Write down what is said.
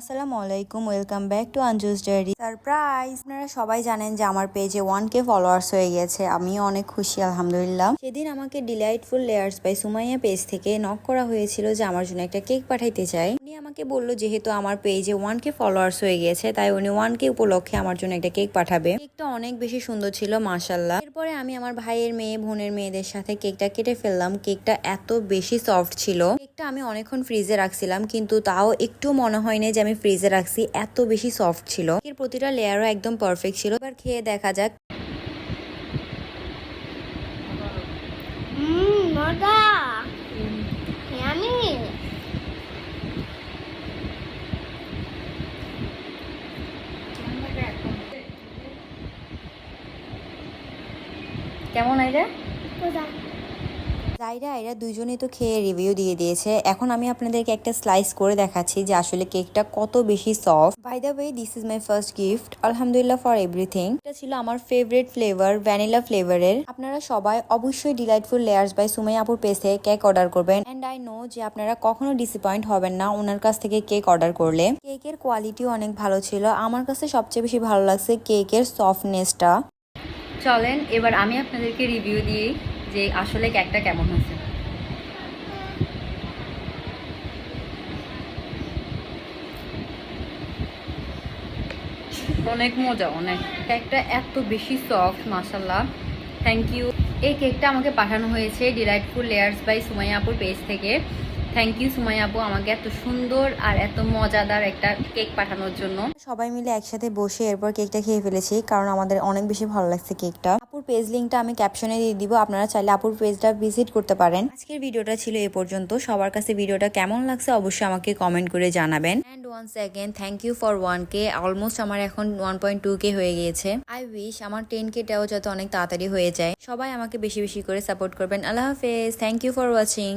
আসসালামু আলাইকুম, welcome back to Anju's diary. Surprise! আপনারা সবাই জানেন যে আমার পেজে 1K ফলোয়ার্স হয়ে গেছে। আমিও অনেক খুশি, আলহামদুলিল্লাহ। সেদিন আমাকে delightful layers by Sumaiya page থেকে নক করা হয়েছিল যে আমার জন্য একটা কেক পাঠাইতে চাই। উনি আমাকে বলল যেহেতু আমার পেজে 1K ফলোয়ার্স হয়ে গেছে, তাই উনি 1K উপলক্ষে আমার জন্য একটা কেক পাঠাবে। কেকটা অনেক বেশি সুন্দর ছিল, মাশাআল্লাহ। এরপরে আমি আমার ভাইয়ের মেয়ে, বোনের মেয়েদের সাথে কেকটা কেটে ফেললাম। কেকটা এত বেশি সফট ছিল। কেকটা আমি অনেকক্ষণ ফ্রিজে রাখছিলাম, কিন্তু তাও একটু মনে হয়নি যে আমি ফ্রিজে রাখছি, এত বেশি সফট ছিল। এর প্রতিটা লেয়ারও একদম পারফেক্ট ছিল। এবার খেয়ে দেখা যাক। মজা ইয়ামি। কেমন আইরা? মজা। জাইরা আইরা দুইজনেই তো খেয়ে রিভিউ দিয়ে দিয়েছে। এখন আমি আপনাদেরকে একটা স্লাইস করে দেখাচ্ছি যে আসলে কেকটা কত বেশি soft. By the way, this is my first gift. আলহামদুলিল্লাহ ফর এভরিথিং। এটা ছিল আমার ফেভারিট ফ্লেভার, ভ্যানিলা ফ্লেভারের। আপনারা সবাই অবশ্যই ডিলাইটফুল লেয়ার্স বাই সুমাইয়া আপুর পেজ থেকে কেক অর্ডার করবেন। এন্ড আই নো যে আপনারা কখনো ডিসঅ্যাপয়েন্ট হবেন না ওনার কাছ থেকে কেক অর্ডার করলে। কেকের কোয়ালিটিও অনেক ভালো ছিল। আমার কাছে সবচেয়ে বেশি ভালো লাগছে কেকের সফটনেসটা। চলেন এবার আমি আপনাদেরকে রিভিউ দিই যে আসলে কেকটা কেমন হয়েছে। অনেক মজা, অনেক। কেকটা এত বেশি সফট, মাশাআল্লাহ। Thank you. এই কেকটা আমাকে পাঠানো হয়েছে ডিলাইটফুল লেয়ার্স বাই সুমাইয়া আপুর পেজ থেকে। থ্যাংক ইউ সুমাইয়া আপু, আমাকে এত সুন্দর আর এত মজাদার একটা কেক পাঠানোর জন্য। সবাই মিলে একসাথে বসে এরপর কেকটা খেয়ে ফেলেছি, কারণ আমাদের অনেক বেশি ভালো লাগছে কেকটা। আপুর পেজ লিঙ্কটা আমি ক্যাপশনে দিয়ে দিব, আপনারা চাইলে আপুর পেজটা ভিজিট করতে পারেন। আজকের ভিডিওটা ছিল এ পর্যন্ত। সবার কাছে ভিডিওটা কেমন লাগছে অবশ্যই আমাকে কমেন্ট করে জানাবেন। And once again thank you for 1K। Almost আমার এখন 1.2K হয়ে গিয়েছে। আই উইশ আমার 10Kটাও যাতে অনেক তাড়াতাড়ি হয়ে যায়। সবাই আমাকে বেশি বেশি করে সাপোর্ট করবেন। আল্লাহ হাফেজ। Thank you for watching.